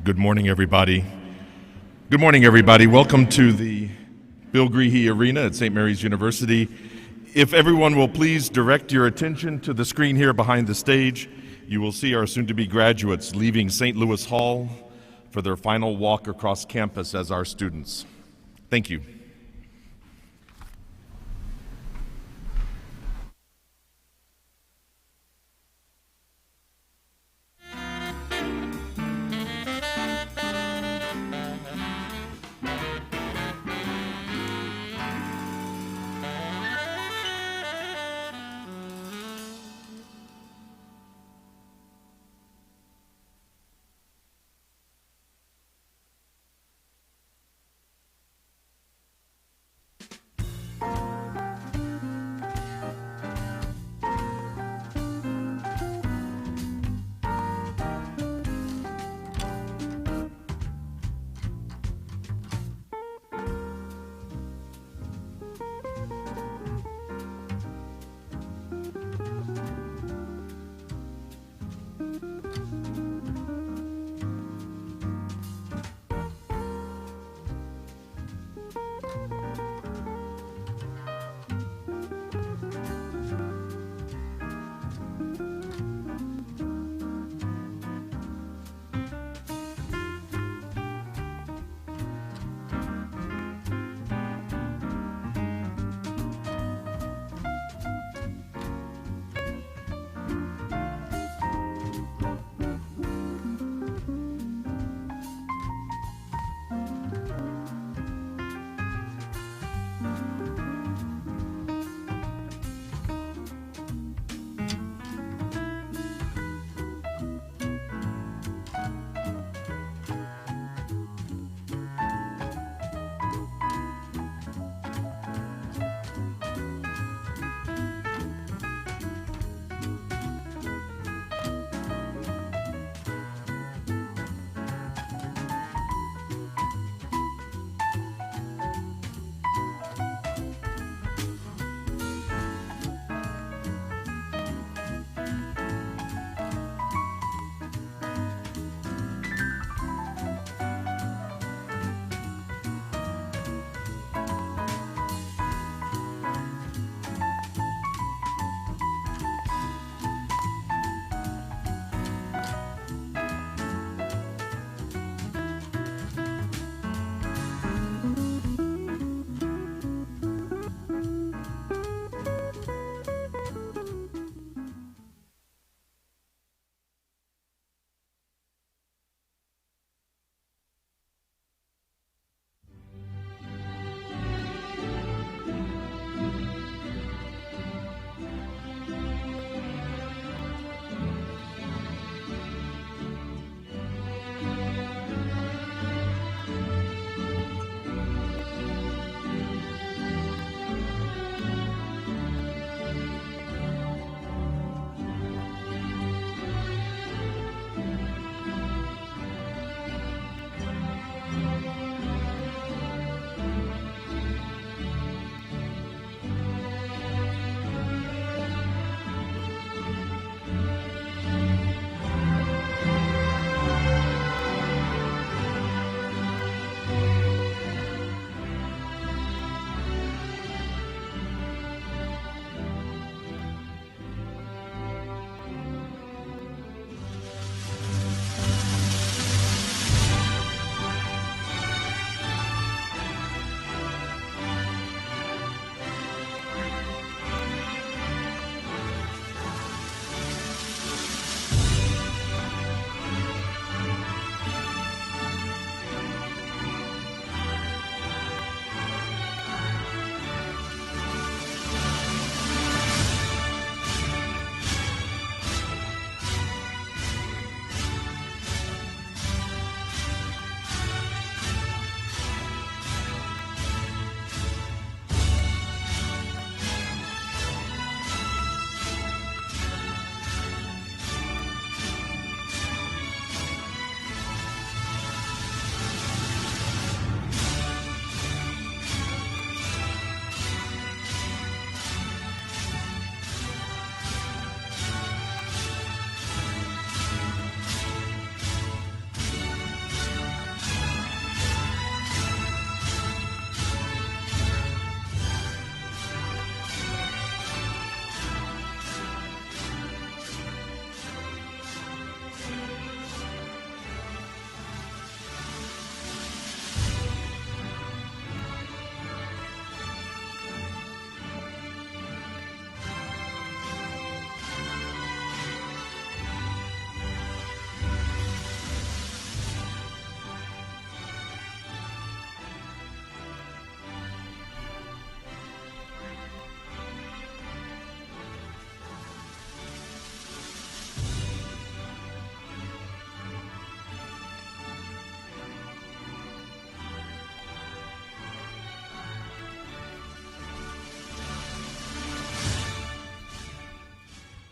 Good morning, everybody. Good morning, everybody. Welcome to the Bill Greehey Arena at St. Mary's University. If everyone will please direct your attention to the screen here behind the stage, you will see our soon-to-be graduates leaving St. Louis Hall for their final walk across campus as our students. Thank you.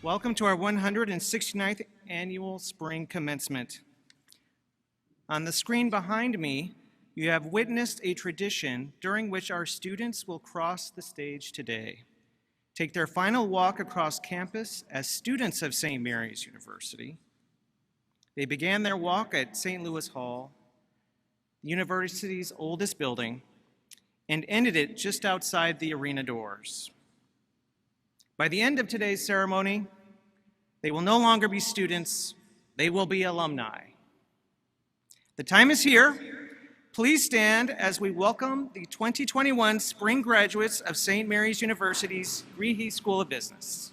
Welcome to our 169th annual spring commencement. On the screen behind me, you have witnessed a tradition during which our students will cross the stage today, take their final walk across campus as students of St. Mary's University. They began their walk at St. Louis Hall, the university's oldest building, and ended it just outside the arena doors. By the end of today's ceremony, they will no longer be students, they will be alumni. The time is here. Please stand as we welcome the 2021 spring graduates of St. Mary's University's Greehey School of Business.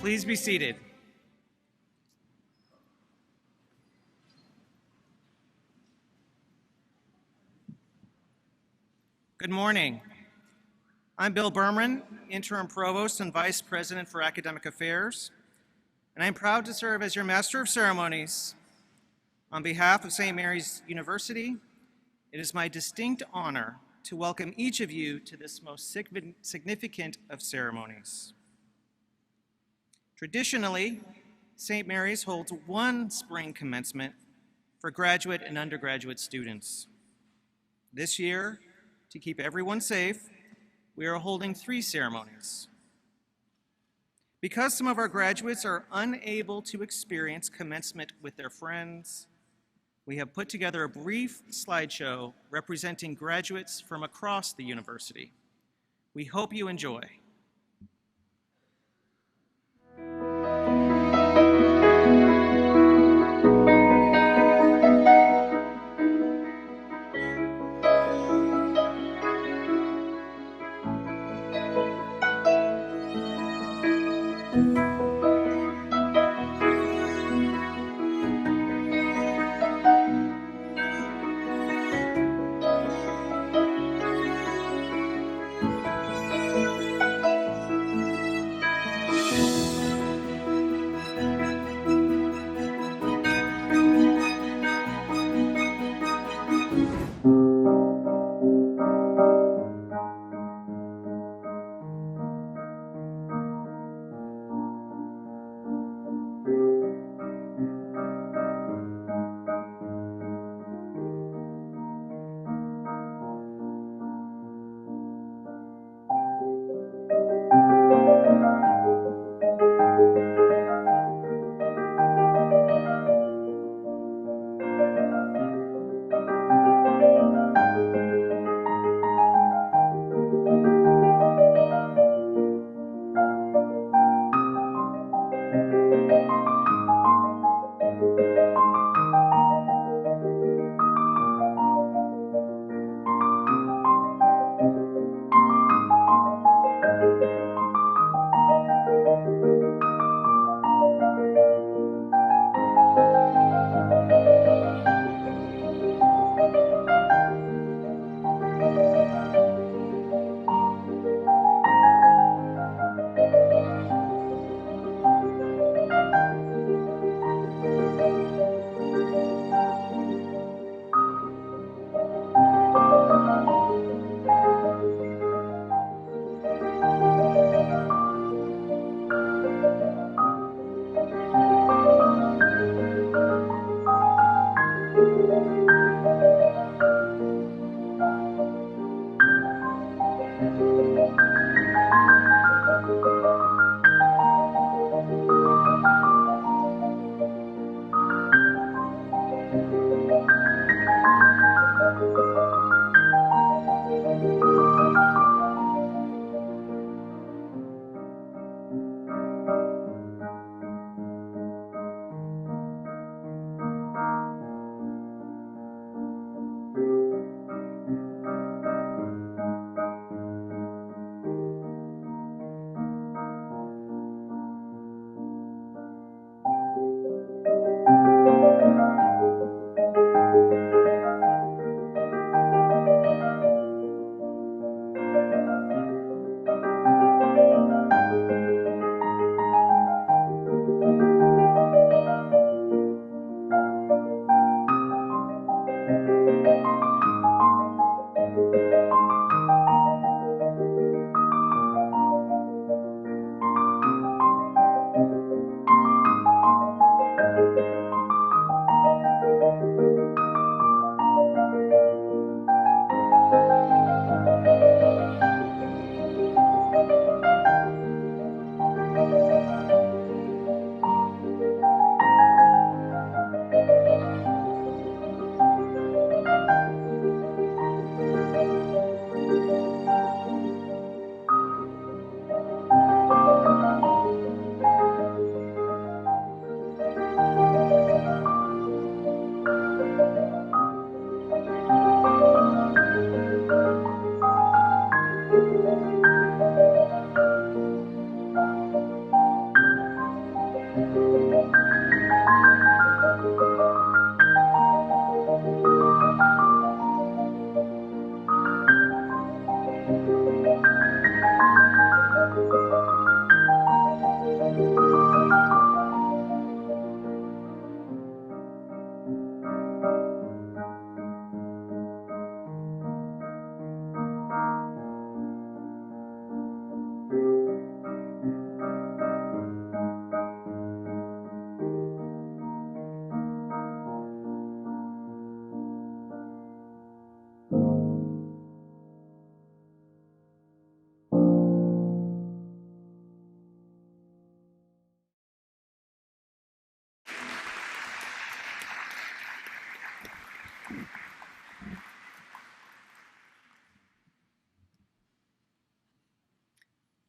Please be seated. Good morning. I'm Bill Berman, Interim Provost and Vice President for Academic Affairs, and I'm proud to serve as your Master of Ceremonies. On behalf of St. Mary's University, it is my distinct honor to welcome each of you to this most significant of ceremonies. Traditionally, St. Mary's holds one spring commencement for graduate and undergraduate students. This year, to keep everyone safe, we are holding 3 ceremonies. Because some of our graduates are unable to experience commencement with their friends, we have put together a brief slideshow representing graduates from across the university. We hope you enjoy.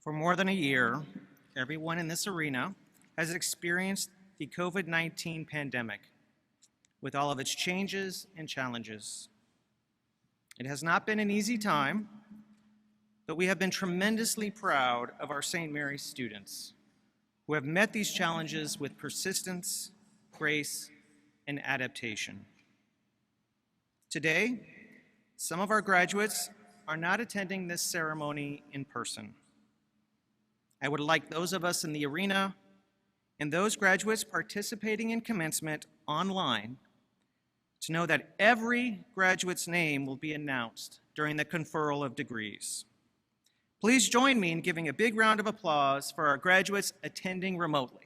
For more than a year, everyone in this arena has experienced the COVID-19 pandemic with all of its changes and challenges. It has not been an easy time, but we have been tremendously proud of our St. Mary's students who have met these challenges with persistence, grace, and adaptation. Today, some of our graduates are not attending this ceremony in person. I would like those of us in the arena and those graduates participating in commencement online to know that every graduate's name will be announced during the conferral of degrees. Please join me in giving a big round of applause for our graduates attending remotely.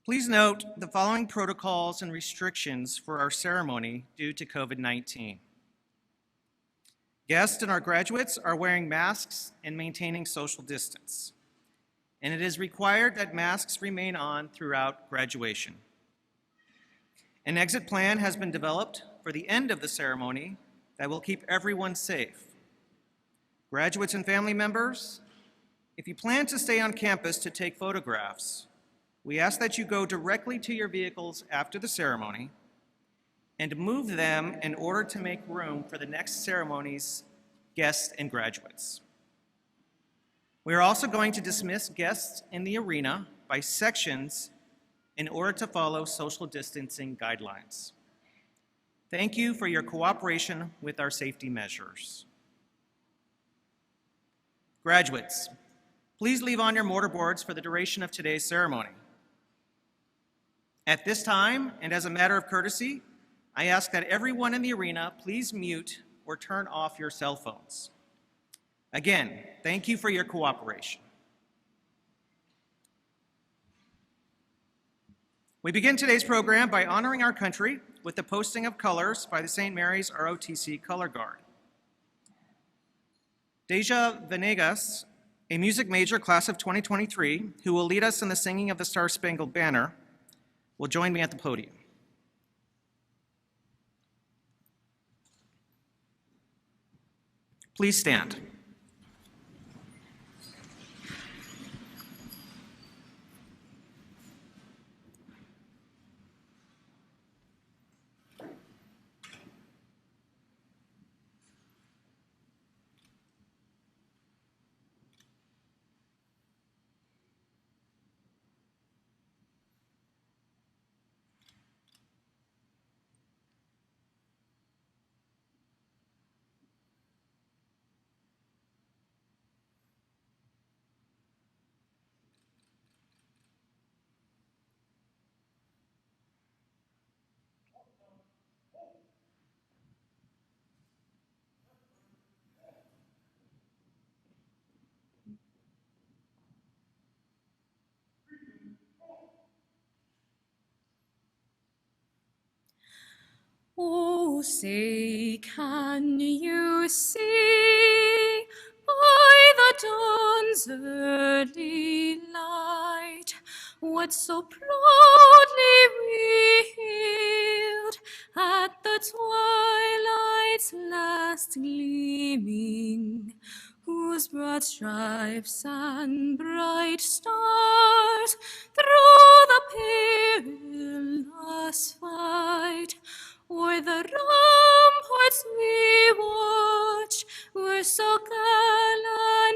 Please note the following protocols and restrictions for our ceremony due to COVID-19. Guests and our graduates are wearing masks and maintaining social distance, and it is required that masks remain on throughout graduation. An exit plan has been developed for the end of the ceremony that will keep everyone safe. Graduates and family members, if you plan to stay on campus to take photographs, we ask that you go directly to your vehicles after the ceremony and move them in order to make room for the next ceremony's guests and graduates. We are also going to dismiss guests in the arena by sections in order to follow social distancing guidelines. Thank you for your cooperation with our safety measures. Graduates, please leave on your mortarboards for the duration of today's ceremony. At this time, and as a matter of courtesy, I ask that everyone in the arena please mute or turn off your cell phones. Again, thank you for your cooperation. We begin today's program by honoring our country with the posting of colors by the St. Mary's ROTC Color Guard. Deja Venegas, a music major class of 2023, who will lead us in the singing of the Star-Spangled Banner, will join me at the podium. Please stand. Oh, say, can you see by the dawn's early light what so proudly we hailed at the twilight's last gleaming, whose broad stripes and bright stars through the perilous fight o'er the ramparts we watched were so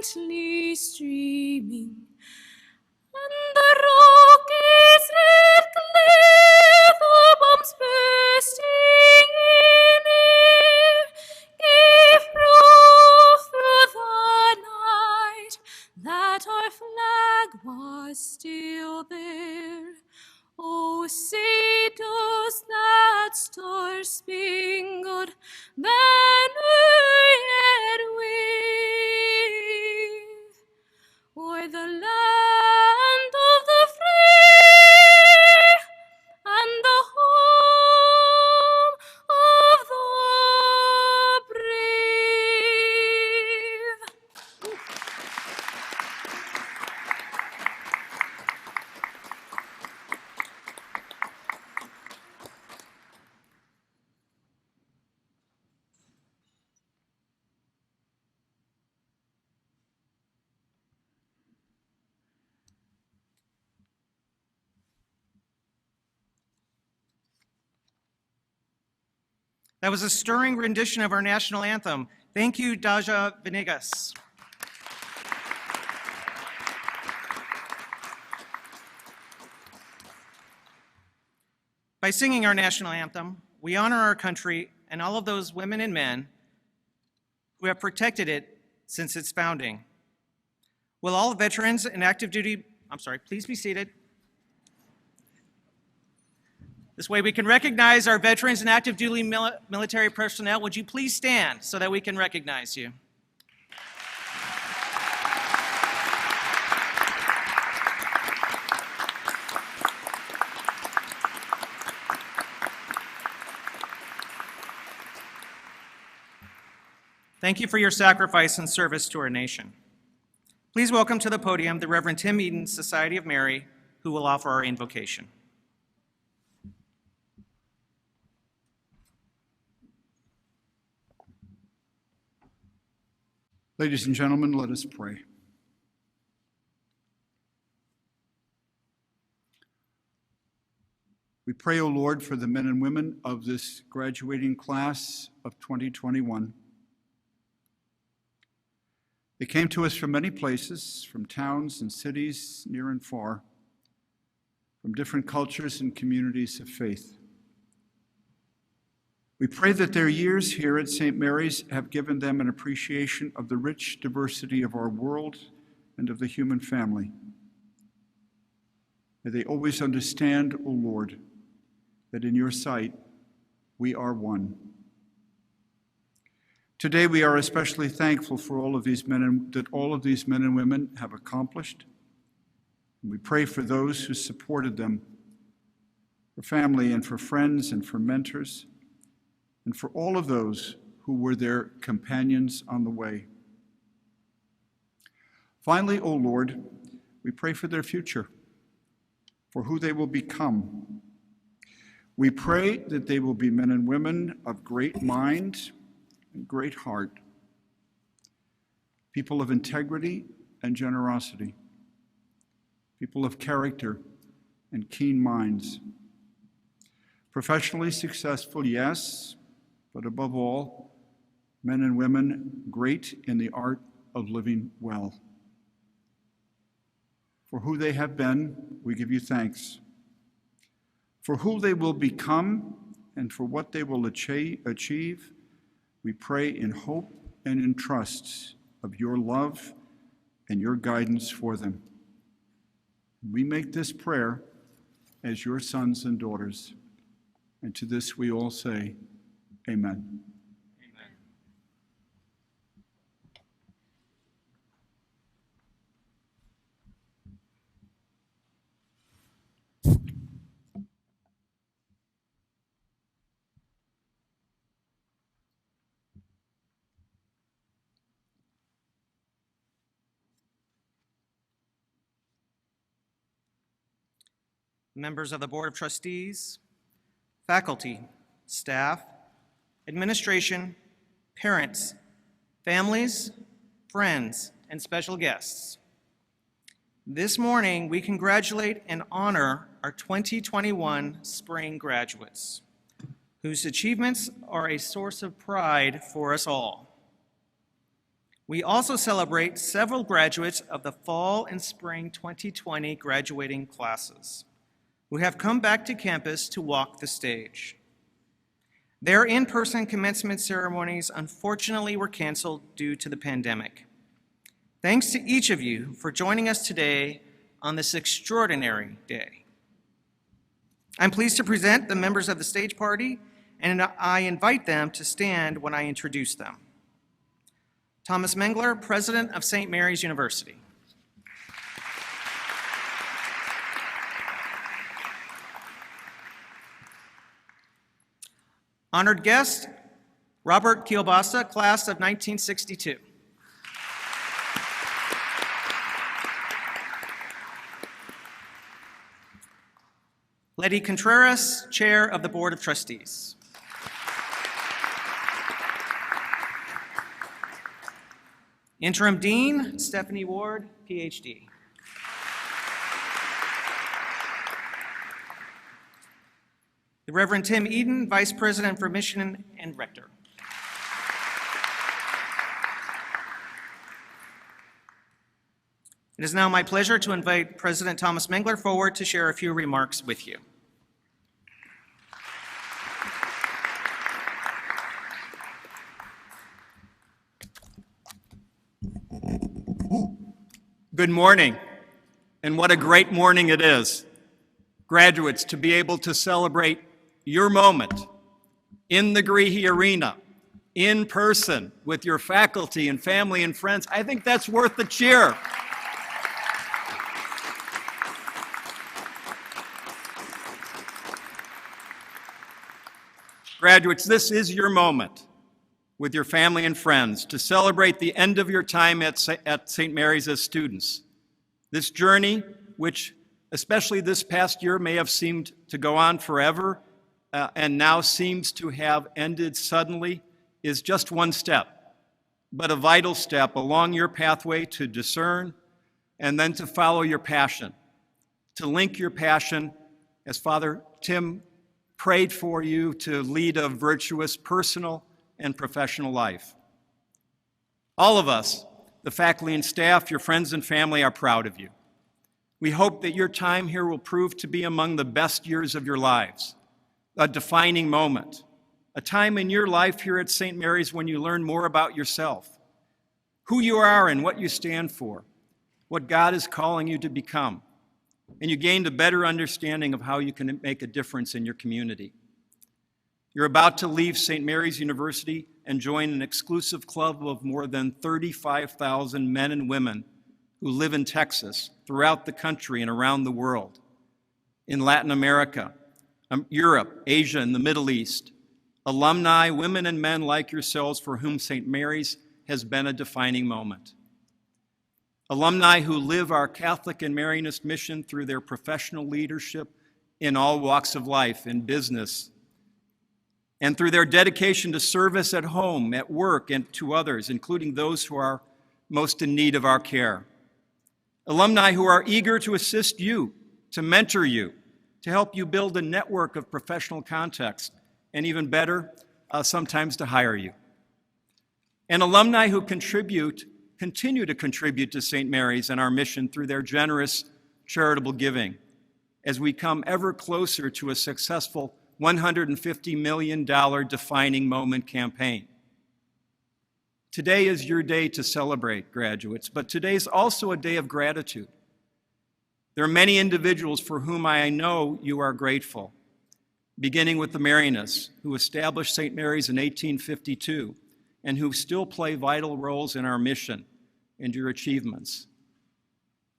gallantly streaming, and the rocket's red glare, the bombs bursting in air, gave proof through the night that our flag was still there. Oh, say does that star-spangled banner yet wave o'er the land of the free and the home of the brave? That was a stirring rendition of our national anthem. Thank you, Daja Venegas. By singing our national anthem, we honor our country and all of those women and men who have protected it since its founding. Will all veterans and active duty, please be seated. This way we can recognize our veterans and active duty military personnel. Would you please stand so that we can recognize you? Thank you for your sacrifice and service to our nation. Please welcome to the podium the Reverend Tim Eden, Society of Mary, who will offer our invocation. Ladies and gentlemen, let us pray. We pray, O Lord, for the men and women of this graduating class of 2021. They came to us from many places, from towns and cities near and far, from different cultures and communities of faith. We pray that their years here at St. Mary's have given them an appreciation of the rich diversity of our world and of the human family. May they always understand, O Lord, that in your sight we are one. Today we are especially thankful for all of these men and women have accomplished. And we pray for those who supported them, for family and for friends and for mentors, and for all of those who were their companions on the way. Finally, O Lord, we pray for their future, for who they will become. We pray that they will be men and women of great mind and great heart, people of integrity and generosity, people of character and keen minds, professionally successful, yes, but above all, men and women great in the art of living well. For who they have been, we give you thanks. For who they will become and for what they will achieve, we pray in hope and in trust of your love and your guidance for them. We make this prayer as your sons and daughters, and to this we all say, Amen. Members of the Board of Trustees, faculty, staff, administration, parents, families, friends, and special guests. This morning, we congratulate and honor our 2021 spring graduates, whose achievements are a source of pride for us all. We also celebrate several graduates of the fall and spring 2020 graduating classes, who have come back to campus to walk the stage. Their in-person commencement ceremonies unfortunately were canceled due to the pandemic. Thanks to each of you for joining us today on this extraordinary day. I'm pleased to present the members of the stage party, and I invite them to stand when I introduce them. Thomas Mengler, President of St. Mary's University. Honored guest, Robert Kielbasa, class of 1962. Letty Contreras, Chair of the Board of Trustees. Interim Dean, Stephanie Ward, PhD. The Reverend Tim Eden, Vice President for Mission and Rector. It is now my pleasure to invite President Thomas Mengler forward to share a few remarks with you. Good morning, and what a great morning it is. Graduates, to be able to celebrate your moment in the Greehey Arena, in person, with your faculty and family and friends, I think that's worth the cheer. Graduates, this is your moment with your family and friends to celebrate the end of your time at St. Mary's as students. This journey, which especially this past year may have seemed to go on forever and now seems to have ended suddenly, is just one step, but a vital step along your pathway to discern and then to follow your passion, to link your passion, as Father Tim prayed for you, to lead a virtuous personal and professional life. All of us, the faculty and staff, your friends and family, are proud of you. We hope that your time here will prove to be among the best years of your lives, a defining moment, a time in your life here at St. Mary's when you learn more about yourself, who you are and what you stand for, what God is calling you to become, and you gained a better understanding of how you can make a difference in your community. You're about to leave St. Mary's University and join an exclusive club of more than 35,000 men and women who live in Texas, throughout the country and around the world, in Latin America, Europe, Asia, and the Middle East. Alumni, women and men like yourselves for whom St. Mary's has been a defining moment. Alumni who live our Catholic and Marianist mission through their professional leadership in all walks of life, in business, and through their dedication to service at home, at work, and to others, including those who are most in need of our care. Alumni who are eager to assist you, to mentor you, to help you build a network of professional contacts, and even better, sometimes to hire you. And alumni who continue to contribute to St. Mary's and our mission through their generous charitable giving as we come ever closer to a successful $150 million defining moment campaign. Today is your day to celebrate, graduates, but today is also a day of gratitude. There are many individuals for whom I know you are grateful, beginning with the Marianists, who established St. Mary's in 1852 and who still play vital roles in our mission and your achievements.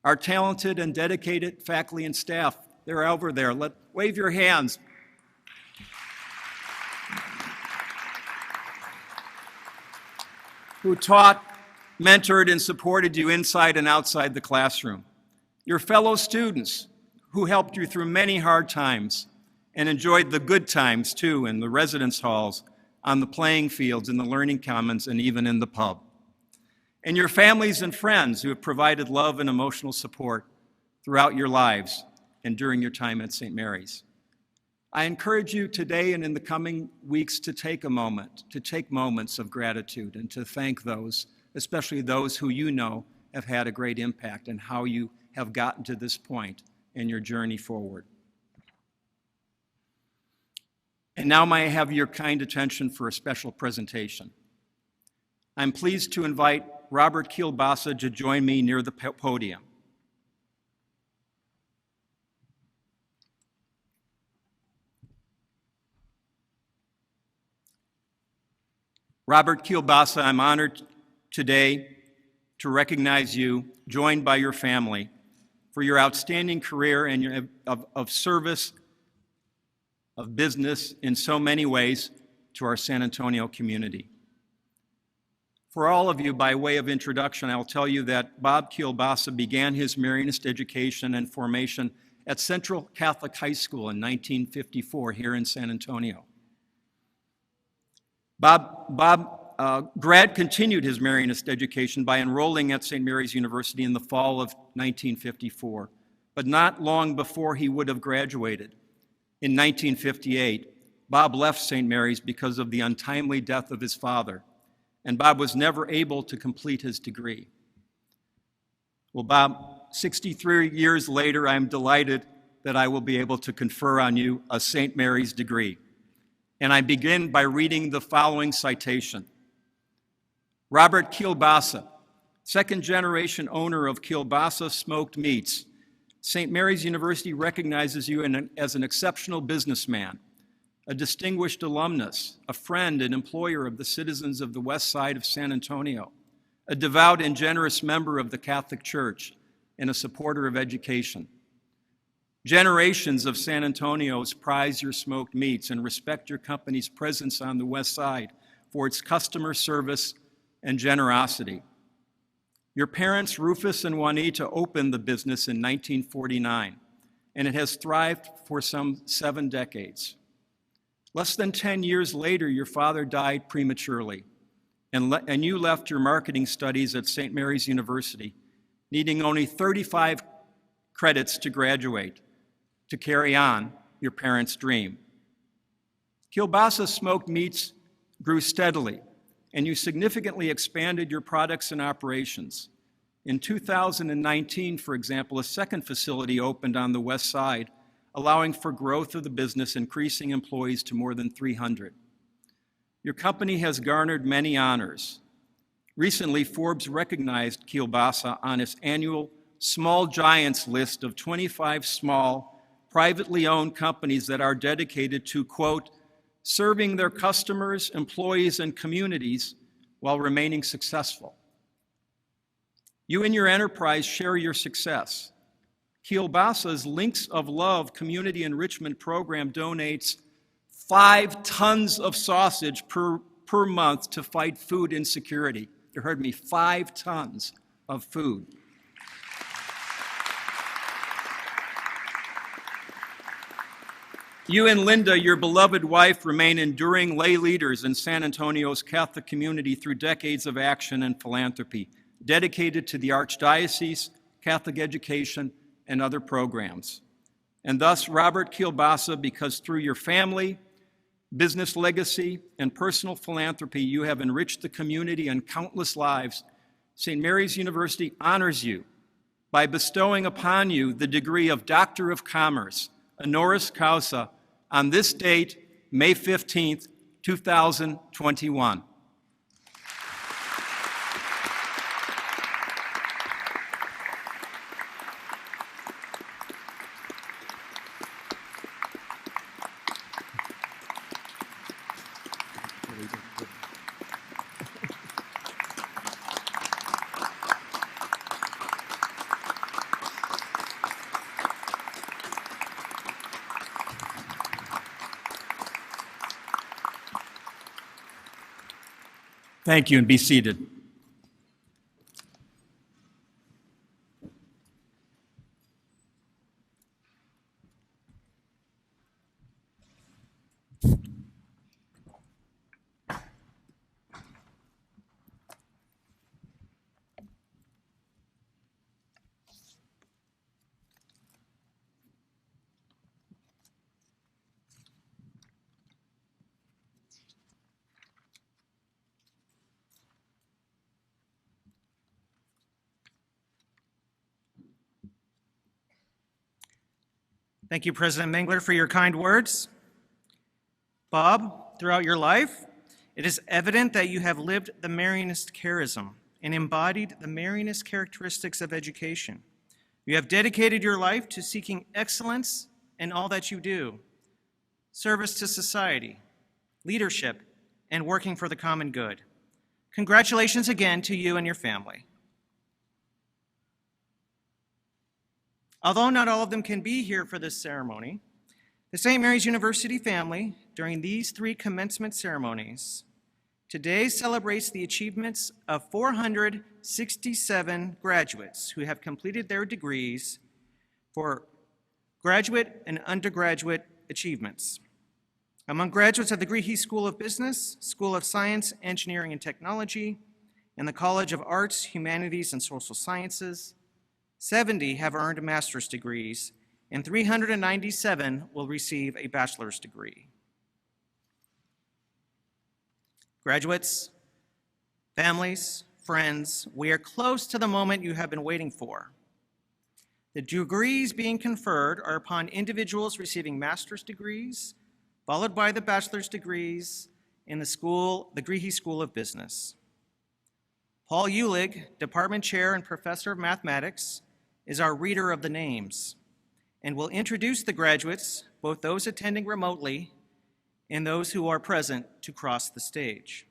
Our talented and dedicated faculty and staff, they're over there. Wave your hands. Who taught, mentored, and supported you inside and outside the classroom. Your fellow students who helped you through many hard times and enjoyed the good times too in the residence halls, on the playing fields, in the learning commons, and even in the pub. And your families and friends who have provided love and emotional support throughout your lives and during your time at St. Mary's. I encourage you today and in the coming weeks to take a moment, to take moments of gratitude and to thank those, especially those who you know have had a great impact and how you have gotten to this point in your journey forward. And now may I have your kind attention for a special presentation. I'm pleased to invite Robert Kielbasa to join me near the podium. Robert Kielbasa, I'm honored today to recognize you, joined by your family, for your outstanding career and of service, of business in so many ways to our San Antonio community. For all of you, by way of introduction, I'll tell you that Bob Kielbasa began his Marianist education and formation at Central Catholic High School in 1954 here in San Antonio. Brad continued his Marianist education by enrolling at St. Mary's University in the fall of 1954, but not long before he would have graduated. In 1958, Bob left St. Mary's because of the untimely death of his father, and Bob was never able to complete his degree. Well, Bob, 63 years later, I'm delighted that I will be able to confer on you a St. Mary's degree. And I begin by reading the following citation. Robert Kielbasa, second-generation owner of Kielbasa Smoked Meats. St. Mary's University recognizes you as an exceptional businessman, a distinguished alumnus, a friend and employer of the citizens of the west side of San Antonio, a devout and generous member of the Catholic Church, and a supporter of education. Generations of San Antonios prize your smoked meats and respect your company's presence on the west side for its customer service and generosity. Your parents, Rufus and Juanita, opened the business in 1949, and it has thrived for some 7 decades. Less than 10 years later, your father died prematurely, and you left your marketing studies at St. Mary's University, needing only 35 credits to graduate, to carry on your parents' dream. Kielbasa Smoked Meats grew steadily, and you significantly expanded your products and operations. In 2019, for example, a second facility opened on the west side, allowing for growth of the business, increasing employees to more than 300. Your company has garnered many honors. Recently, Forbes recognized Kielbasa on its annual Small Giants list of 25 small, privately owned companies that are dedicated to, quote, serving their customers, employees, and communities while remaining successful. You and your enterprise share your success. Kielbasa's Links of Love community enrichment program donates 5 tons of sausage per month to fight food insecurity. You heard me, 5 tons of food. You and Linda, your beloved wife, remain enduring lay leaders in San Antonio's Catholic community through decades of action and philanthropy, dedicated to the Archdiocese, Catholic education, and other programs. And thus, Robert Kielbasa, because through your family, business legacy, and personal philanthropy, you have enriched the community and countless lives, St. Mary's University honors you by bestowing upon you the degree of Doctor of Commerce, honoris causa, on this date, May 15th, 2021. Thank you, and be seated. Thank you, President Mengler, for your kind words. Bob, throughout your life, it is evident that you have lived the Marianist charism and embodied the Marianist characteristics of education. You have dedicated your life to seeking excellence in all that you do, service to society, leadership, and working for the common good. Congratulations again to you and your family. Although not all of them can be here for this ceremony, the St. Mary's University family, during these 3 commencement ceremonies, today celebrates the achievements of 467 graduates who have completed their degrees for graduate and undergraduate achievements. Among graduates of the Greehey School of Business, School of Science, Engineering, and Technology, and the College of Arts, Humanities, and Social Sciences, 70 have earned master's degrees, and 397 will receive a bachelor's degree. Graduates, families, friends, we are close to the moment you have been waiting for. The degrees being conferred are upon individuals receiving master's degrees, followed by the bachelor's degrees in the Greehey School of Business. Paul Uhlig, Department Chair and Professor of Mathematics, is our reader of the names and will introduce the graduates, both those attending remotely and those who are present, to cross the stage.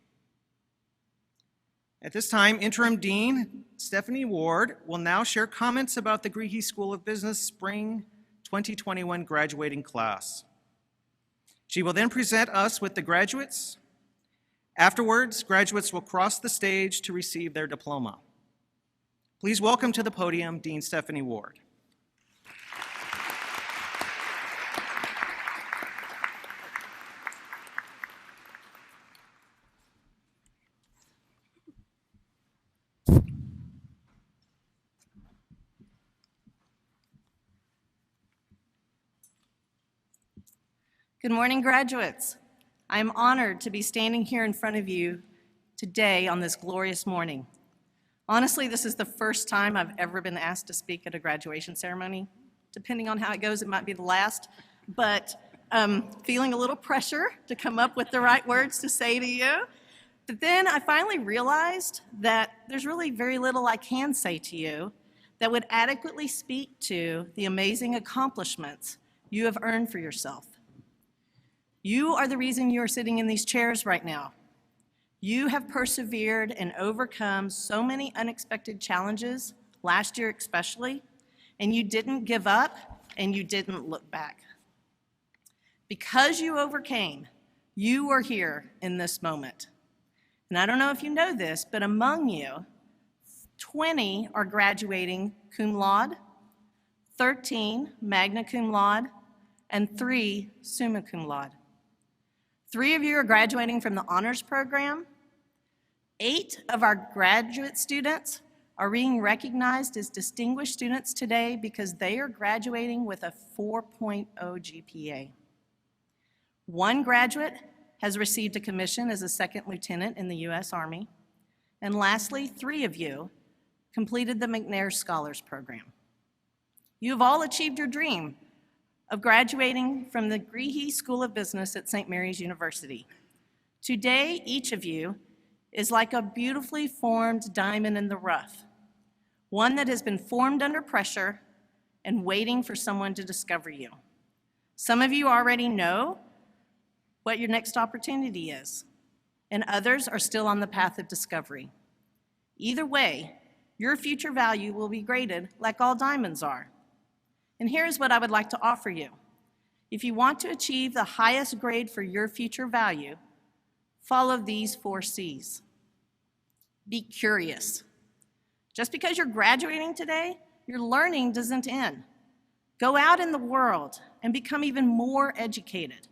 At this time, Interim Dean Stephanie Ward will now share comments about the Greehey School of Business Spring 2021 graduating class. She will then present us with the graduates. Afterwards, graduates will cross the stage to receive their diploma. Please welcome to the podium Dean Stephanie Ward. Good morning, graduates. I am honored to be standing here in front of you today on this glorious morning. Honestly, this is the first time I've ever been asked to speak at a graduation ceremony. Depending on how it goes, it might be the last, but feeling a little pressure to come up with the right words to say to you. But then I finally realized that there's really very little I can say to you that would adequately speak to the amazing accomplishments you have earned for yourself. You are the reason you are sitting in these chairs right now. You have persevered and overcome so many unexpected challenges, last year especially, and you didn't give up and you didn't look back. Because you overcame, you are here in this moment. And I don't know if you know this, but among you, 20 are graduating cum laude, 13 magna cum laude, and 3 summa cum laude. 3 of you are graduating from the honors program. 8 of our graduate students are being recognized as distinguished students today because they are graduating with a 4.0 GPA. 1 graduate has received a commission as a second lieutenant in the U.S. Army. And lastly, 3 of you completed the McNair Scholars Program. You have all achieved your dream of graduating from the Greehey School of Business at St. Mary's University. Today, each of you is like a beautifully formed diamond in the rough, one that has been formed under pressure and waiting for someone to discover you. Some of you already know what your next opportunity is, and others are still on the path of discovery. Either way, your future value will be graded like all diamonds are. And here's what I would like to offer you. If you want to achieve the highest grade for your future value, follow these 4 C's. Be curious. Just because you're graduating today, your learning doesn't end. Go out in the world and become even more educated.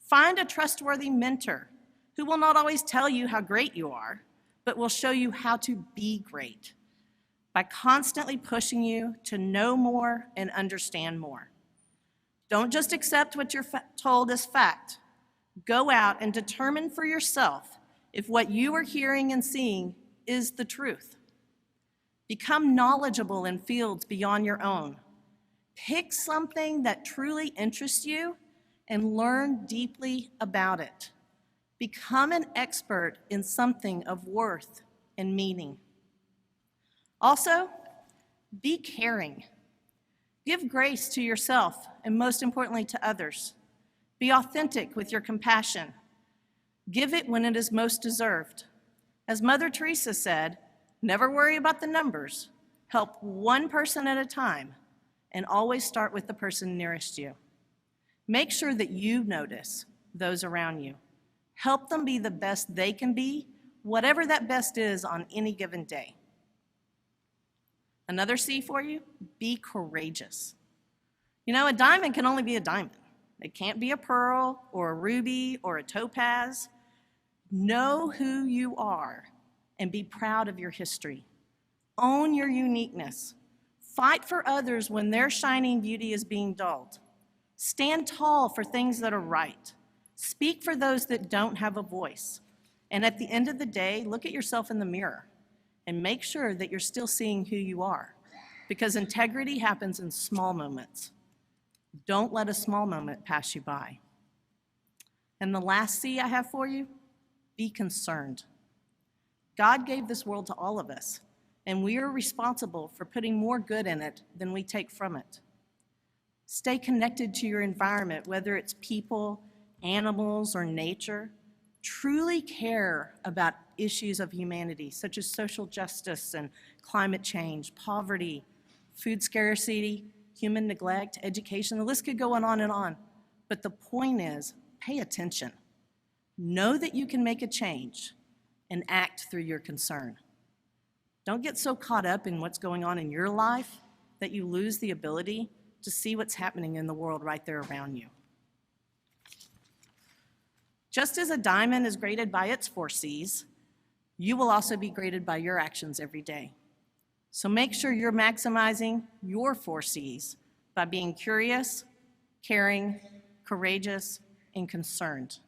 Find a trustworthy mentor who will not always tell you how great you are, but will show you how to be great by constantly pushing you to know more and understand more. Don't just accept what you're told as fact. Go out and determine for yourself if what you are hearing and seeing is the truth. Become knowledgeable in fields beyond your own. Pick something that truly interests you and learn deeply about it. Become an expert in something of worth and meaning. Also, be caring. Give grace to yourself and most importantly to others. Be authentic with your compassion. Give it when it is most deserved. As Mother Teresa said, never worry about the numbers. Help one person at a time and always start with the person nearest you. Make sure that you notice those around you. Help them be the best they can be, whatever that best is on any given day. Another C for you, be courageous. You know, a diamond can only be a diamond. It can't be a pearl or a ruby or a topaz. Know who you are and be proud of your history. Own your uniqueness. Fight for others when their shining beauty is being dulled. Stand tall for things that are right. Speak for those that don't have a voice. And at the end of the day, look at yourself in the mirror and make sure that you're still seeing who you are, because integrity happens in small moments. Don't let a small moment pass you by. And the last C I have for you, be concerned. God gave this world to all of us, and we are responsible for putting more good in it than we take from it. Stay connected to your environment, whether it's people, animals, or nature. Truly care about issues of humanity, such as social justice and climate change, poverty, food scarcity, human neglect, education. The list could go on and on. But the point is, pay attention. Know that you can make a change and act through your concern. Don't get so caught up in what's going on in your life that you lose the ability to see what's happening in the world right there around you. Just as a diamond is graded by its 4 C's, you will also be graded by your actions every day. So make sure you're maximizing your 4 C's by being curious, caring, courageous, and concerned.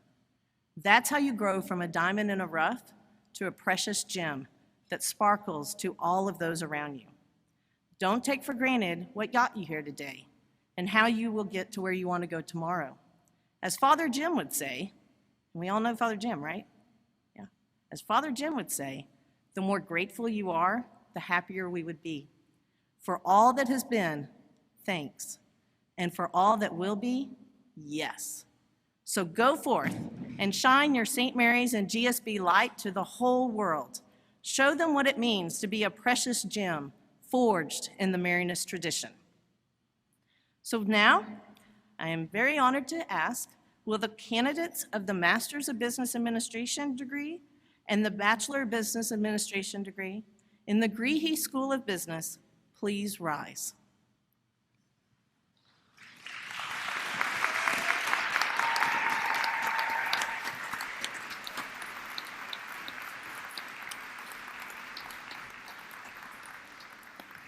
That's how you grow from a diamond in a rough to a precious gem that sparkles to all of those around you. Don't take for granted what got you here today and how you will get to where you want to go tomorrow. As Father Jim would say, and we all know Father Jim, right? Yeah. As Father Jim would say, the more grateful you are, the happier we would be. For all that has been, thanks. And for all that will be, yes. So go forth and shine your St. Mary's and GSB light to the whole world. Show them what it means to be a precious gem forged in the Marianist tradition. So now, I am very honored to ask, will the candidates of the Master's of Business Administration degree and the Bachelor of Business Administration degree in the Greehey School of Business please rise?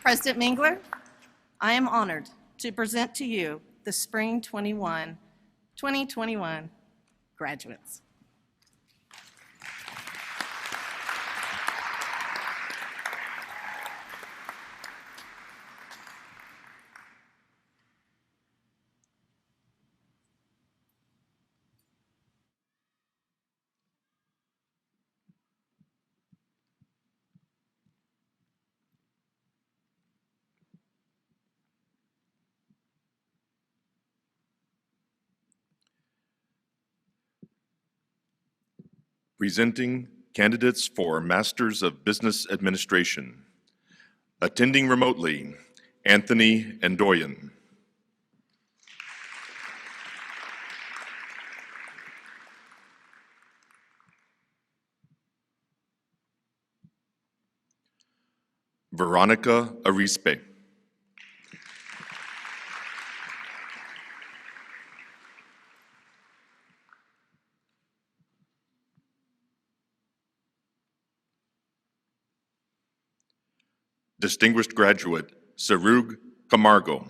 President Mingler, I am honored to present to you the Spring 2021 graduates. Presenting candidates for Masters of Business Administration. Attending remotely, Anthony Ndoyen. Veronica Arispe. Distinguished Graduate, Sarug Camargo.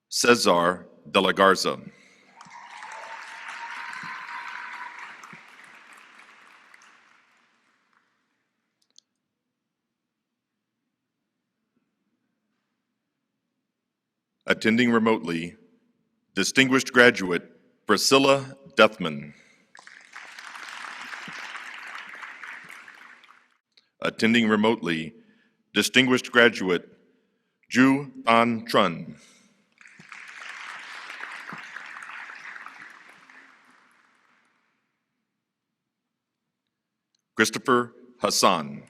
Cesar de la Garza. Attending remotely, Distinguished Graduate, Priscilla Deathman. Attending remotely, Distinguished Graduate, Ju An Trun. Christopher Hassan.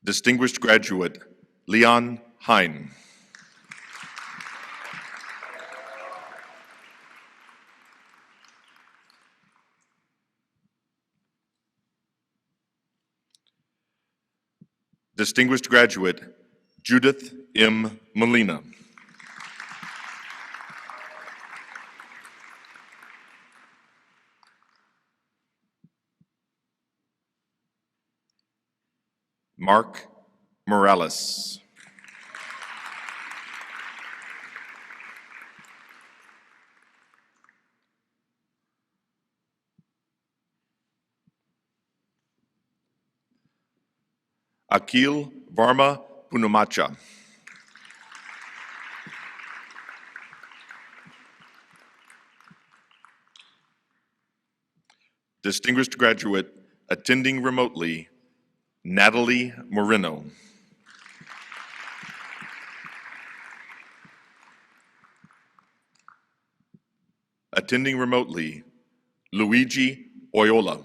Distinguished Graduate, Leon Hein. Distinguished graduate Judith M. Molina. Mark Morales. Akil Varma Punumacha. Distinguished graduate attending remotely, Natalie Moreno. Attending remotely, Luigi Oyola.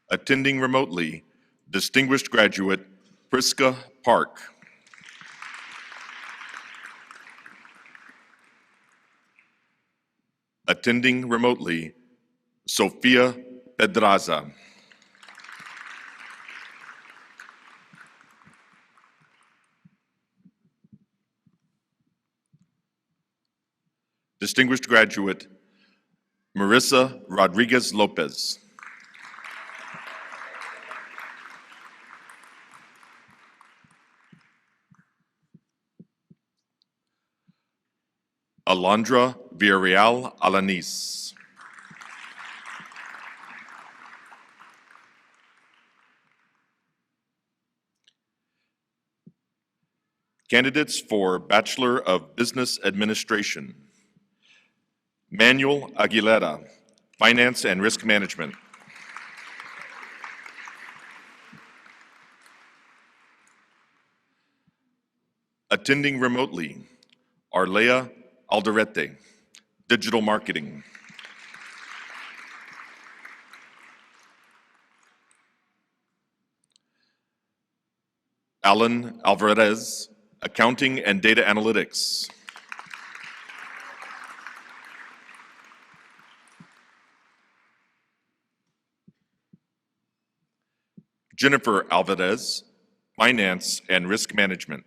Attending remotely, distinguished graduate Priska Park. Attending remotely, Sofia Pedraza. Distinguished graduate Marissa Rodriguez Lopez. Alondra Villarreal Alanis. Candidates for Bachelor of Business Administration: Manuel Aguilera, Finance and Risk Management. Attending remotely, Arlea Alderete, Digital Marketing. Alan Alvarez, Accounting and Data Analytics. Jennifer Alvarez, Finance and Risk Management.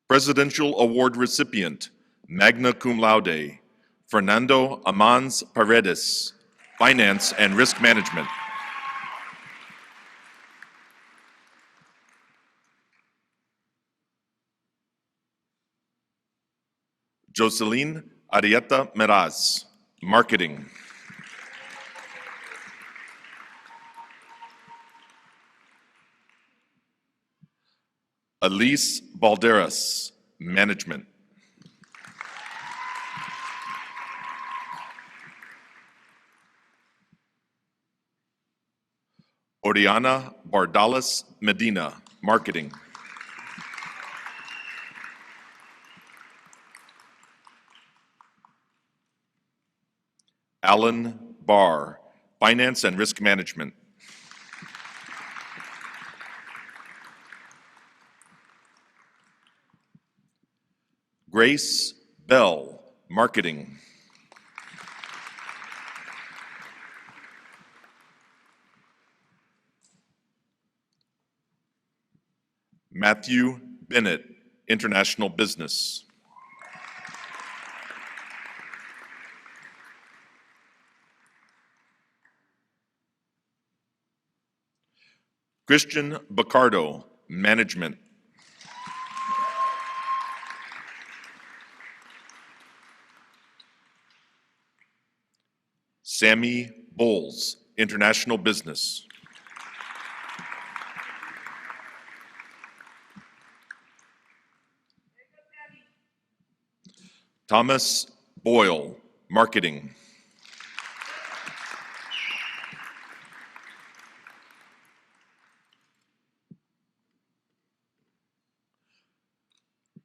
Presidential Award recipient, magna cum laude, Fernando Amans Paredes, Finance and Risk Management. Jocelyn Arieta Meraz, Marketing. Elise Balderas, Management. Oriana Bardalas Medina, Marketing. Alan Barr, Finance and Risk Management. Grace Bell, Marketing. Matthew Bennett, International Business. Christian Bacardo, Management. Sammy Bowles, International Business. Thomas Boyle, Marketing.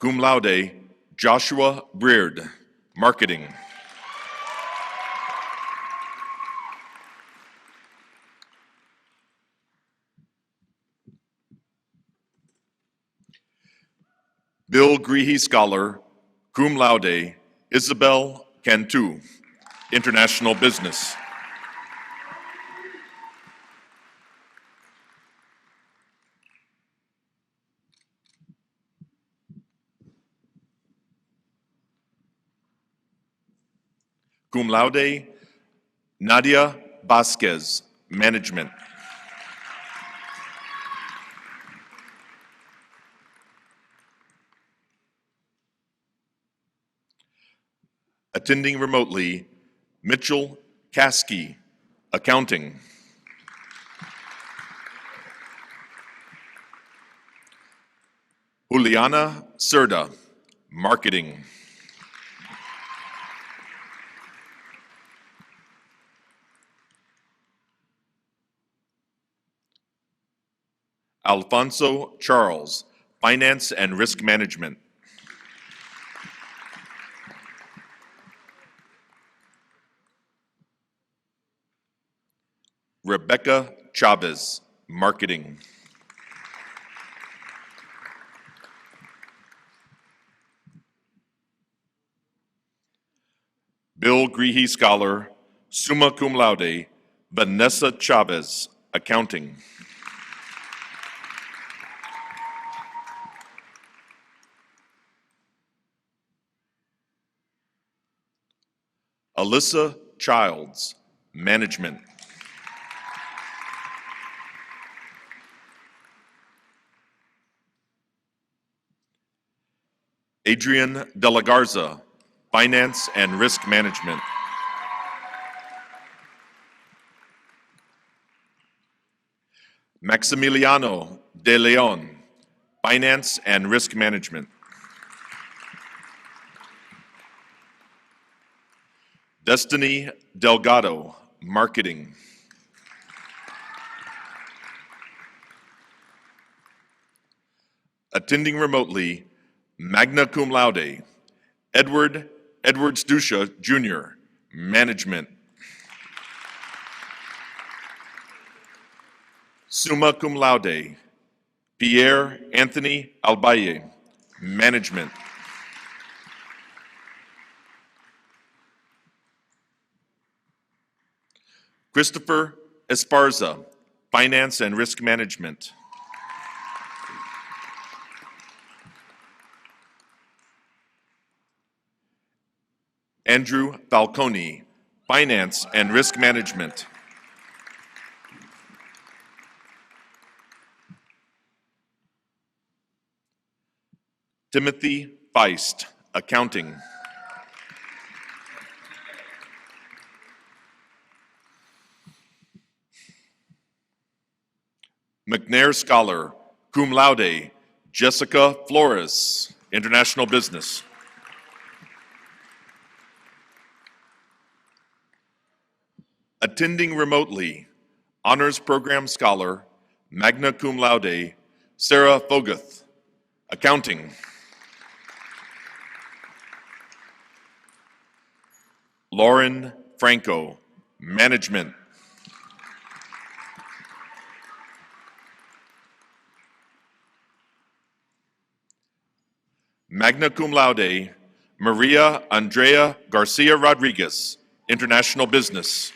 Cum laude, Joshua Breard, Marketing. Bill Greehey Scholar, cum laude, Isabel Cantu, International Business. Cum laude, Nadia Vasquez, Management. Attending remotely, Mitchell Caskey, Accounting. Juliana Cerda, Marketing. Alfonso Charles, Finance and Risk Management. Rebecca Chavez, Marketing. Bill Greehey Scholar, summa cum laude, Vanessa Chavez, Accounting. Alyssa Childs, Management. Adrian De La Garza, Finance and Risk Management. Maximiliano De Leon, Finance and Risk Management. Destiny Delgado, Marketing. Attending remotely, magna cum laude, Edwards Dusha, Jr., Management. Summa cum laude, Pierre Anthony Albaye, Management. Christopher Esparza, Finance and Risk Management. Andrew Falcone, Finance and Risk Management. Timothy Feist, Accounting. McNair Scholar, cum laude, Jessica Flores, International Business. Attending remotely, Honors Program Scholar, magna cum laude, Sarah Foguth, Accounting. Lauren Franco, Management. Magna cum laude, Maria Andrea Garcia Rodriguez, International Business.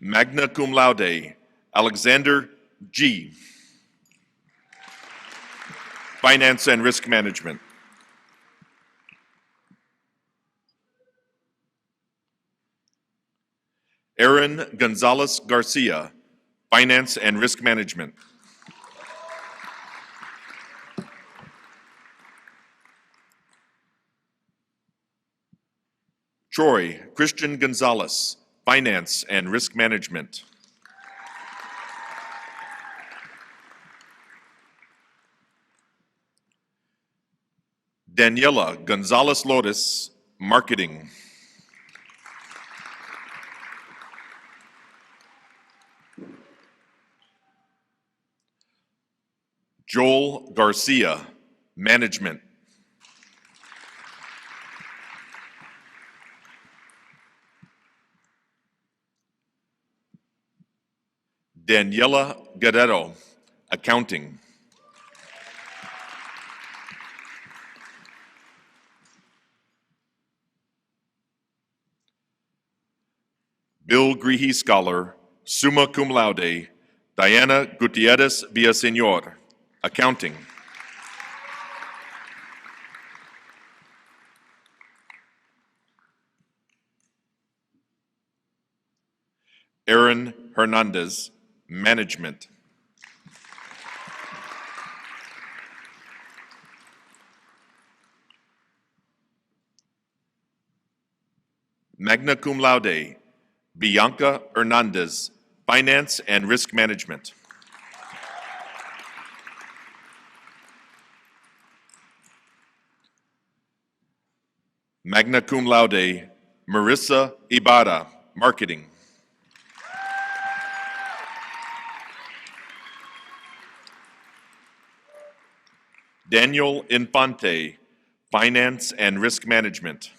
Magna cum laude, Alexander G., Finance and Risk Management. Aaron Gonzalez Garcia, Finance and Risk Management. Troy Christian Gonzalez, Finance and Risk Management. Daniela Gonzalez Lotus, Marketing. Joel Garcia, Management. Daniela Guerrero, Accounting. Bill Greehey Scholar, summa cum laude, Diana Gutierrez Villaseñor, Accounting. Aaron Hernandez, Management. Magna cum laude, Bianca Hernandez, Finance and Risk Management. Magna cum laude, Marissa Ibarra, Marketing. Daniel Infante, Finance and Risk Management.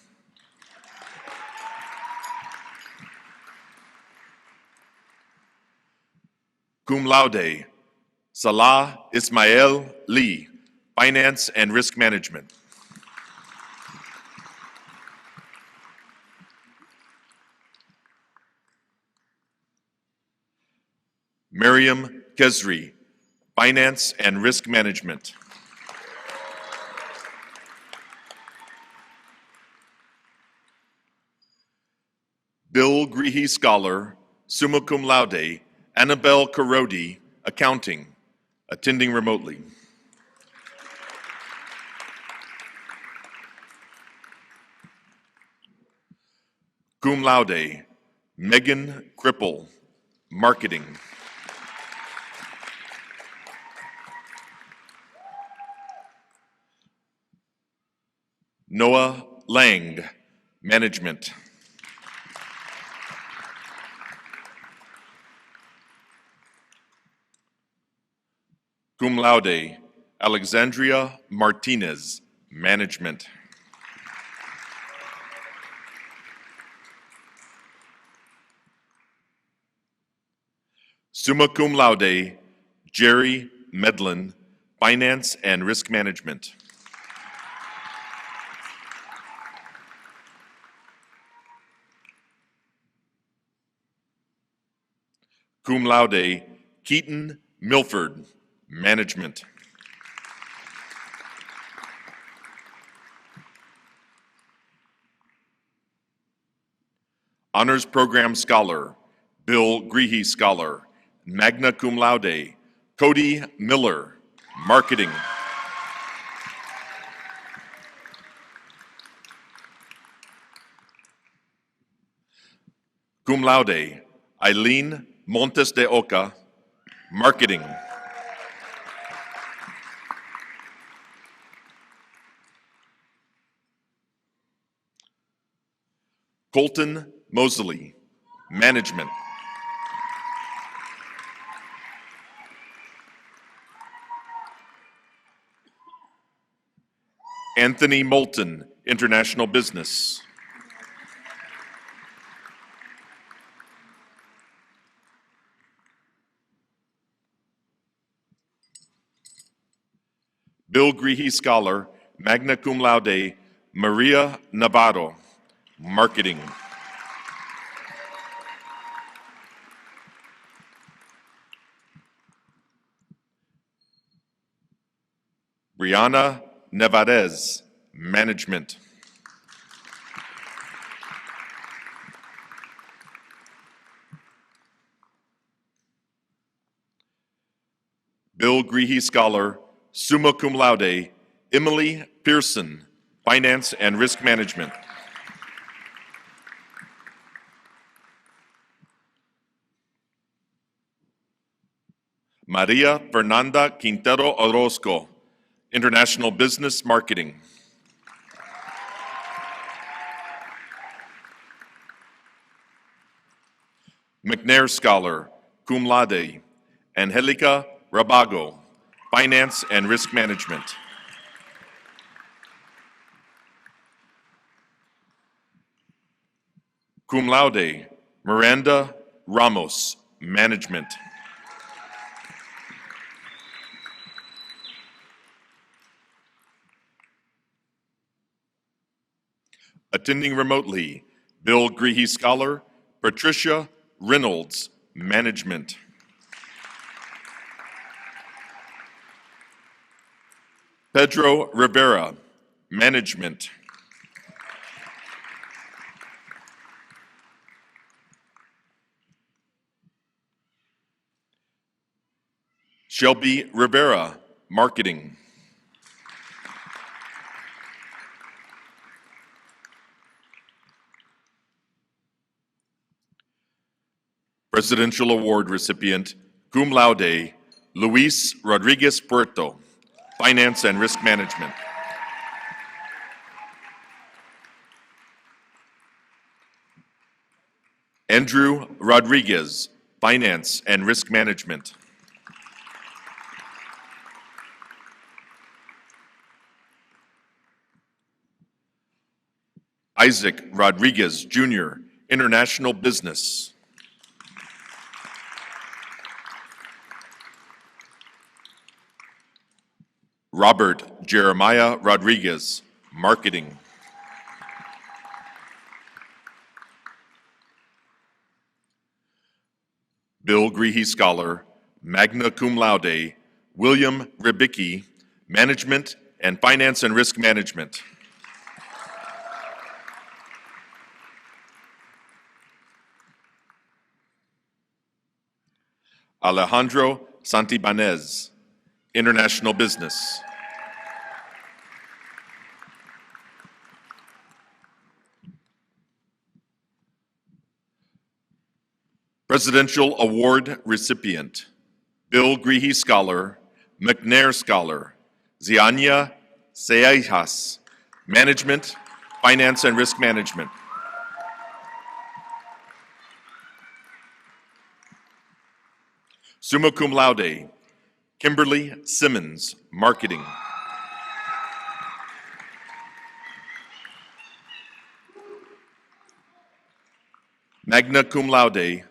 Cum laude, Salah Ismail Lee, Finance and Risk Management. Miriam Kesri, Finance and Risk Management. Bill Greehey Scholar, summa cum laude, Annabelle Carodi, Accounting, attending remotely. Cum laude, Megan Cripple, Marketing. Noah Lang, Management. Cum laude, Alexandria Martinez, Management. Summa cum laude, Jerry Medlin, Finance and Risk Management. Cum laude, Keaton Milford, Management. Honors Program Scholar, Bill Greehey Scholar, magna cum laude, Cody Miller, Marketing. Cum laude, Eileen Montes de Oca, Marketing. Colton Mosley, Management. Anthony Moulton, International Business. Bill Greehey Scholar, magna cum laude, Maria Navarro, Marketing. Brianna Nevarez, Management. Bill Greehey Scholar, summa cum laude, Emily Pearson, Finance and Risk Management. Maria Fernanda Quintero Orozco, International Business Marketing. McNair Scholar, cum laude, Angelica Rabago, Finance and Risk Management. Cum laude, Miranda Ramos, Management. Attending remotely, Bill Greehey Scholar, Patricia Reynolds, Management. Pedro Rivera, Management. Shelby Rivera, Marketing. Presidential Award recipient, cum laude, Luis Rodriguez Puerto, Finance and Risk Management. Andrew Rodriguez, Finance and Risk Management. Isaac Rodriguez, Jr., International Business. Robert Jeremiah Rodriguez, Marketing. Bill Greehey Scholar, magna cum laude, William Ribicki, Management and Finance and Risk Management. Alejandro Santibanez, International Business. Presidential Award recipient, Bill Greehey Scholar, McNair Scholar, Ziania Seijas, Management, Finance and Risk Management. Summa cum laude, Kimberly Simmons, Marketing. Magna cum laude,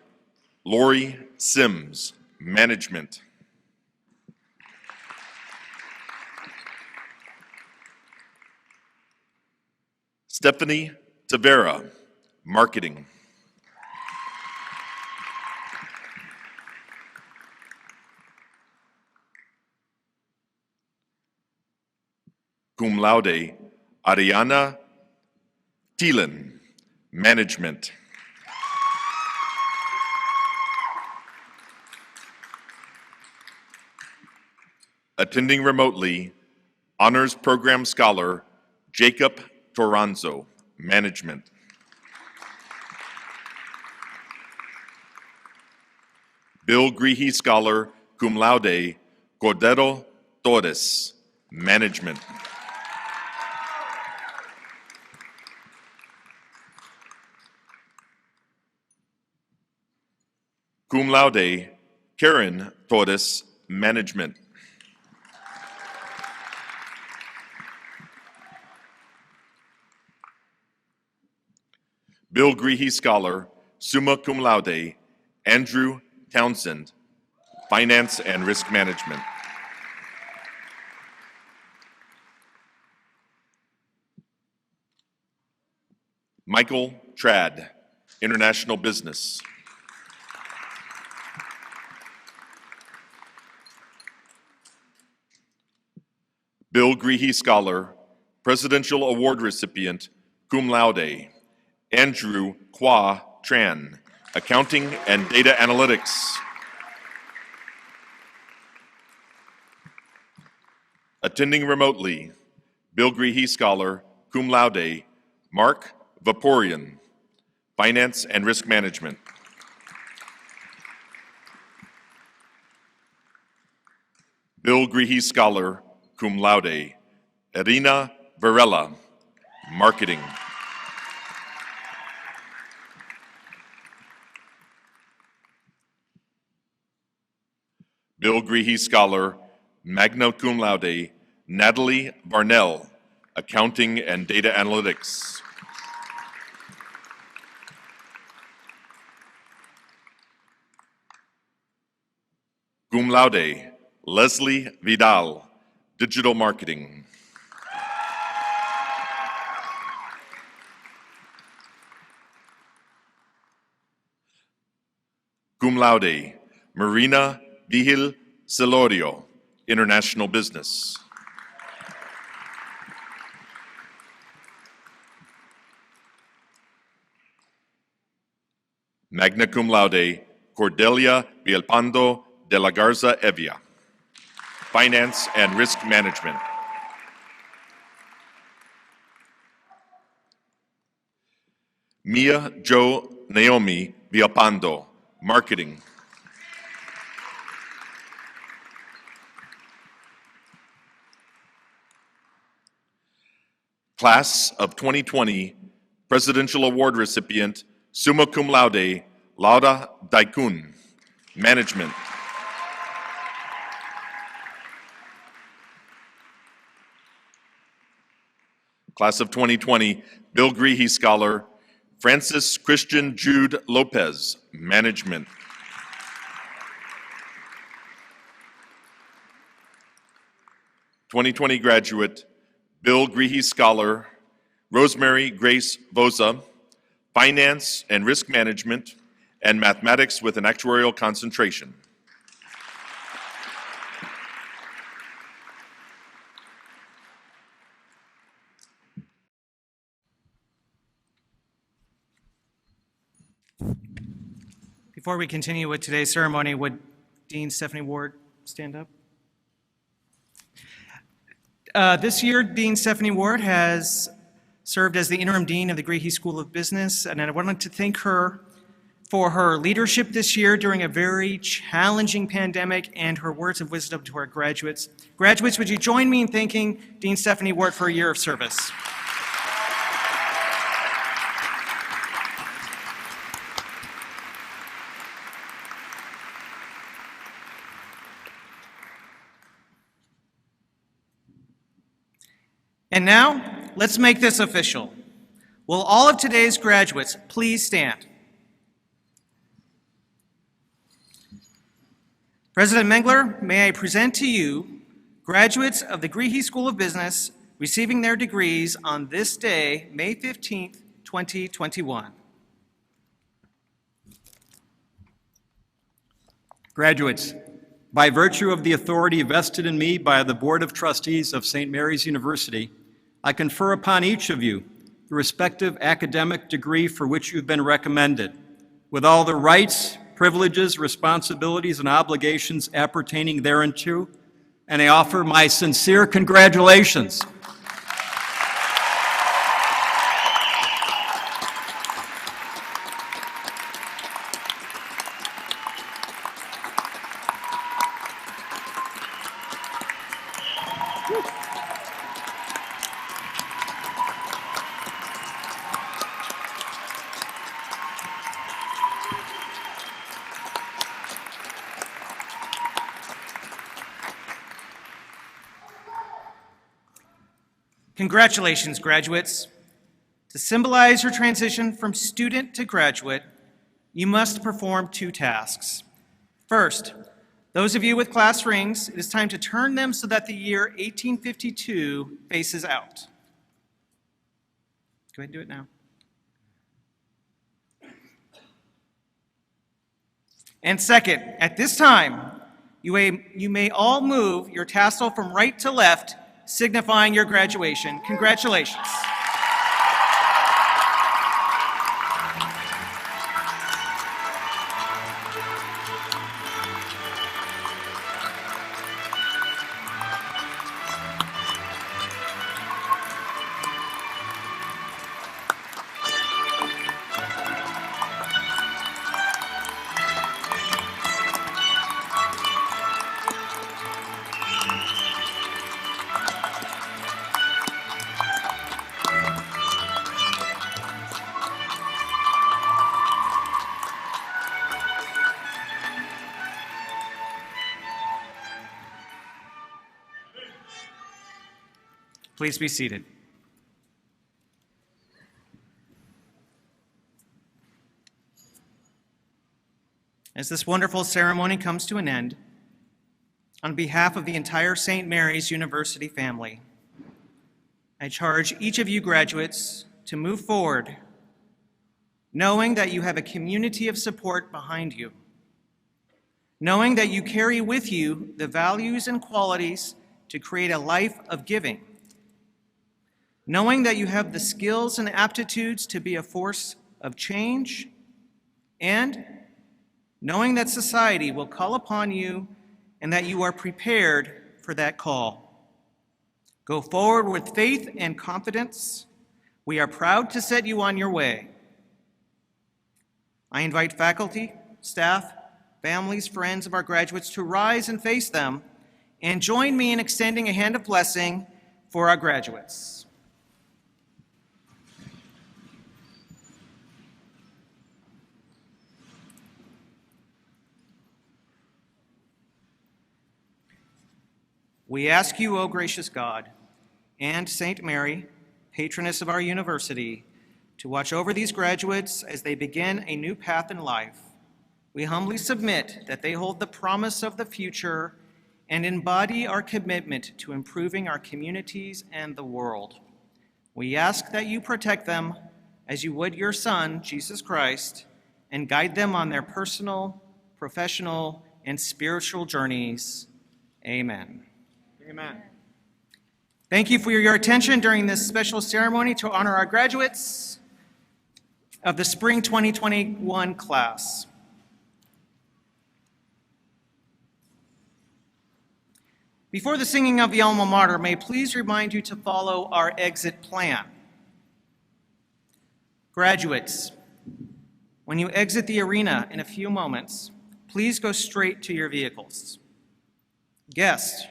Lori Sims, Management. Stephanie Tavera, Marketing. Cum laude, Ariana Thielen, Management. Attending remotely, Honors Program Scholar, Jacob Toranzo, Management. Bill Greehey Scholar, cum laude, Cordero Torres, Management. Cum laude, Karen Torres, Management. Bill Greehey Scholar, summa cum laude, Andrew Townsend, Finance and Risk Management. Michael Trad, International Business. Bill Greehey Scholar, Presidential Award recipient, cum laude, Andrew Kwa Tran, Accounting and Data Analytics. Attending remotely, Bill Greehey Scholar, cum laude, Mark Vaporian, Finance and Risk Management. Bill Greehey Scholar, cum laude, Irina Varela, Marketing. Bill Greehey Scholar, magna cum laude, Natalie Varnell, Accounting and Data Analytics. Cum laude, Leslie Vidal, Digital Marketing. Cum laude, Marina Vigil Celorio, International Business. Magna cum laude, Cordelia Villalpando de la Garza Evia, Finance and Risk Management. Mia Jo Naomi Villalpando, Marketing. Class of 2020 Presidential Award recipient, summa cum laude, Laura Daikun, Management. Class of 2020 Bill Greehey Scholar, Francis Christian Jude Lopez, Management. '20 graduate, Bill Greehey Scholar, Rosemary Grace Boza, Finance and Risk Management, and Mathematics with an Actuarial Concentration. Before we continue with today's ceremony, would Dean Stephanie Ward stand up? This year, Dean Stephanie Ward has served as the interim dean of the Greehey School of Business, and I wanted to thank her for her leadership this year during a very challenging pandemic and her words of wisdom to our graduates. Graduates, would you join me in thanking Dean Stephanie Ward for a year of service? And now, let's make this official. Will all of today's graduates please stand? President Mengler, may I present to you graduates of the Greehey School of Business receiving their degrees on this day, May 15th, 2021. Graduates, by virtue of the authority vested in me by the Board of Trustees of St. Mary's University, I confer upon each of you the respective academic degree for which you've been recommended, with all the rights, privileges, responsibilities, and obligations appertaining thereunto, and I offer my sincere congratulations. Congratulations, graduates. To symbolize your transition from student to graduate, you must perform two tasks. First, those of you with class rings, it is time to turn them so that the year 1852 faces out. Go ahead and do it now. And second, at this time, you may all move your tassel from right to left, signifying your graduation. Congratulations. Please be seated. As this wonderful ceremony comes to an end, on behalf of the entire St. Mary's University family, I charge each of you graduates to move forward, knowing that you have a community of support behind you. knowing that you carry with you the values and qualities to create a life of giving, knowing that you have the skills and aptitudes to be a force of change, and knowing that society will call upon you and that you are prepared for that call. Go forward with faith and confidence. We are proud to set you on your way. I invite faculty, staff, families, friends of our graduates to rise and face them and join me in extending a hand of blessing for our graduates. We ask you, O gracious God, and Saint Mary, patroness of our university, to watch over these graduates as they begin a new path in life. We humbly submit that they hold the promise of the future and embody our commitment to improving our communities and the world. We ask that you protect them as you would your Son, Jesus Christ, and guide them on their personal, professional, and spiritual journeys. Amen. Amen. Thank you for your attention during this special ceremony to honor our graduates of the Spring 2021 class. Before the singing of the Alma Mater, may I please remind you to follow our exit plan. Graduates, when you exit the arena in a few moments, please go straight to your vehicles. Guests,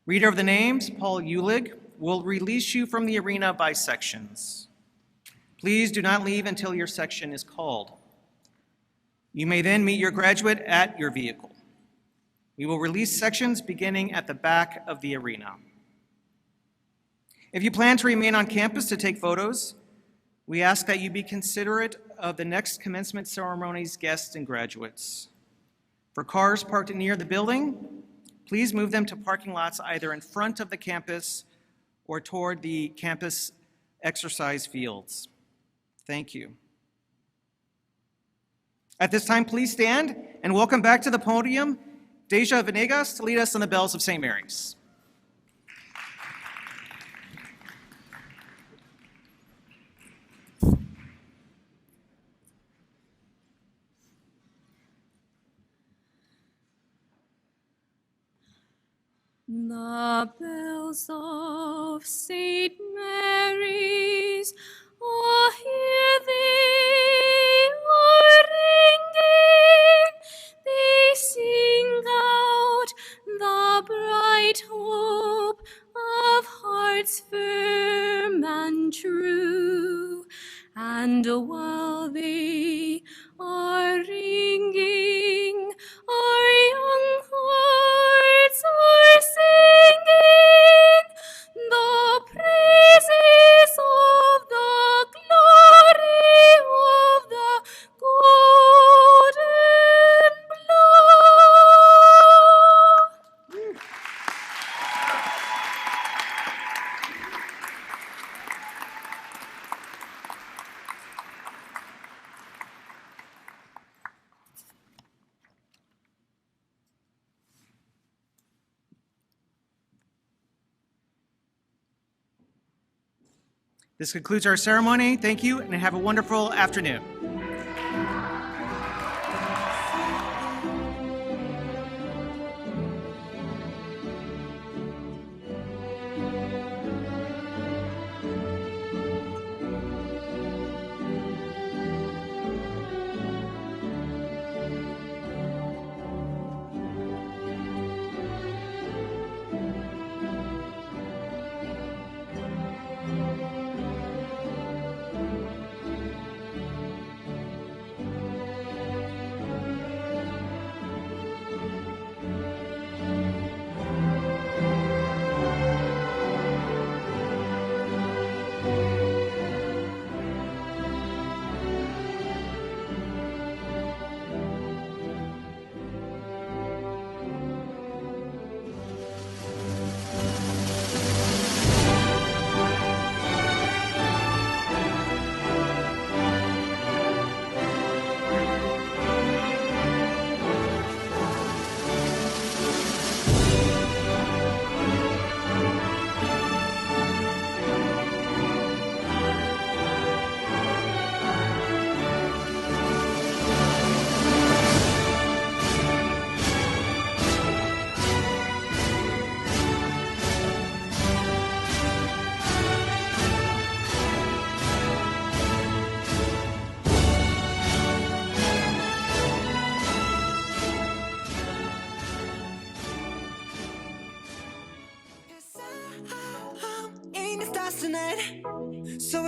reader of the names, Paul Eulig, will release you from the arena by sections. Please do not leave until your section is called. You may then meet your graduate at your vehicle. We will release sections beginning at the back of the arena. If you plan to remain on campus to take photos, we ask that you be considerate of the next commencement ceremony's guests and graduates. For cars parked near the building, please move them to parking lots either in front of the campus or toward the campus exercise fields. Thank you. At this time, please stand and welcome back to the podium Deja Venegas to lead us on the bells of St. Mary's. The bells of St. Mary's, oh, hear they are ringing. They sing out the bright hope of hearts firm and true. And while they are ringing, our young hearts are singing the praises of the glory of the golden blood. This concludes our ceremony. Thank you, and have a wonderful afternoon.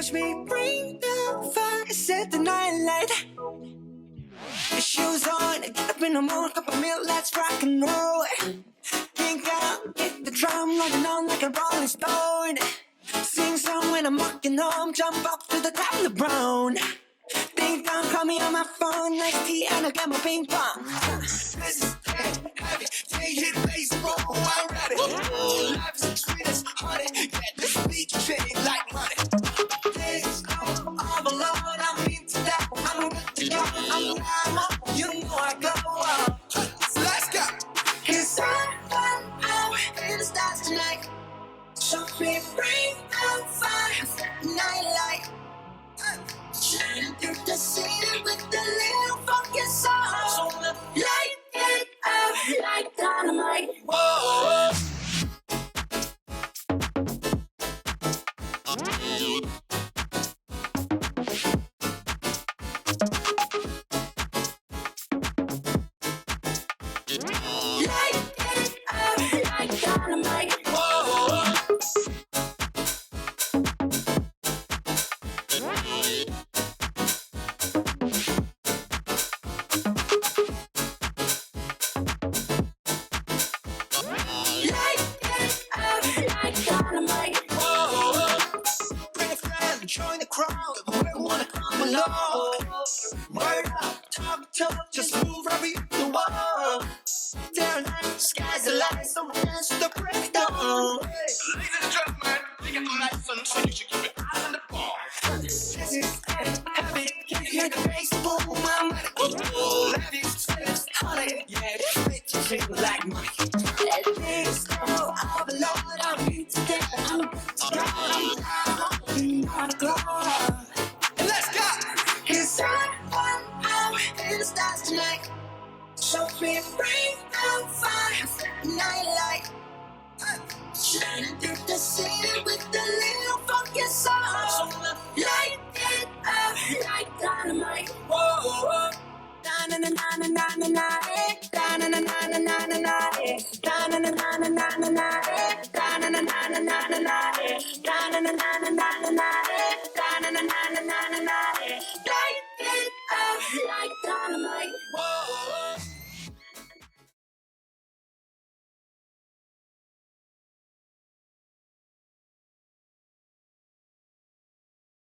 watch me bring the fire, set the night light. Shoes on, get up in the morning, cup of milk, let's rock and roll. Kink out, hit the drum, rolling on like a rolling stone. Sing song when I'm walking home, jump up to the top of the brown. Ding dong, call me on my phone, nice tea, and I'll get my ping pong. This is heavy, take it, baseball, I'm ready. Life is sweet as honey, get this beat shake like money. This all alone, I'm into that, I'm good to go, I'm up, you know I go up. So let's go. 'Cause I'm out in the stars tonight. So we bring out fire, night light. Shining through the city with the little funky soul. Light it up like dynamite. Whoa. Light it up like dynamite. Whoa. Join the crowd, we wanna come along. Word up, talk, just move right with the wall. Down night, sky's the light, so we dance to the break dawn. Ladies and gentlemen, you got the license, so you should keep it out on the bar. This is heavy, can you hear the bass boom? I'm ready. Let it spit, honey, yeah, this bitch is shake like money. Let this go, all the Lord, I'm here today. I'm gotta go. And let's go! 'Cause I'm out in the stars tonight. So we bring out fire, night light. Shining through the city with the little funky soul. Light it up like dynamite. Whoa. Na na na na na na na na na na na na na na na na na na na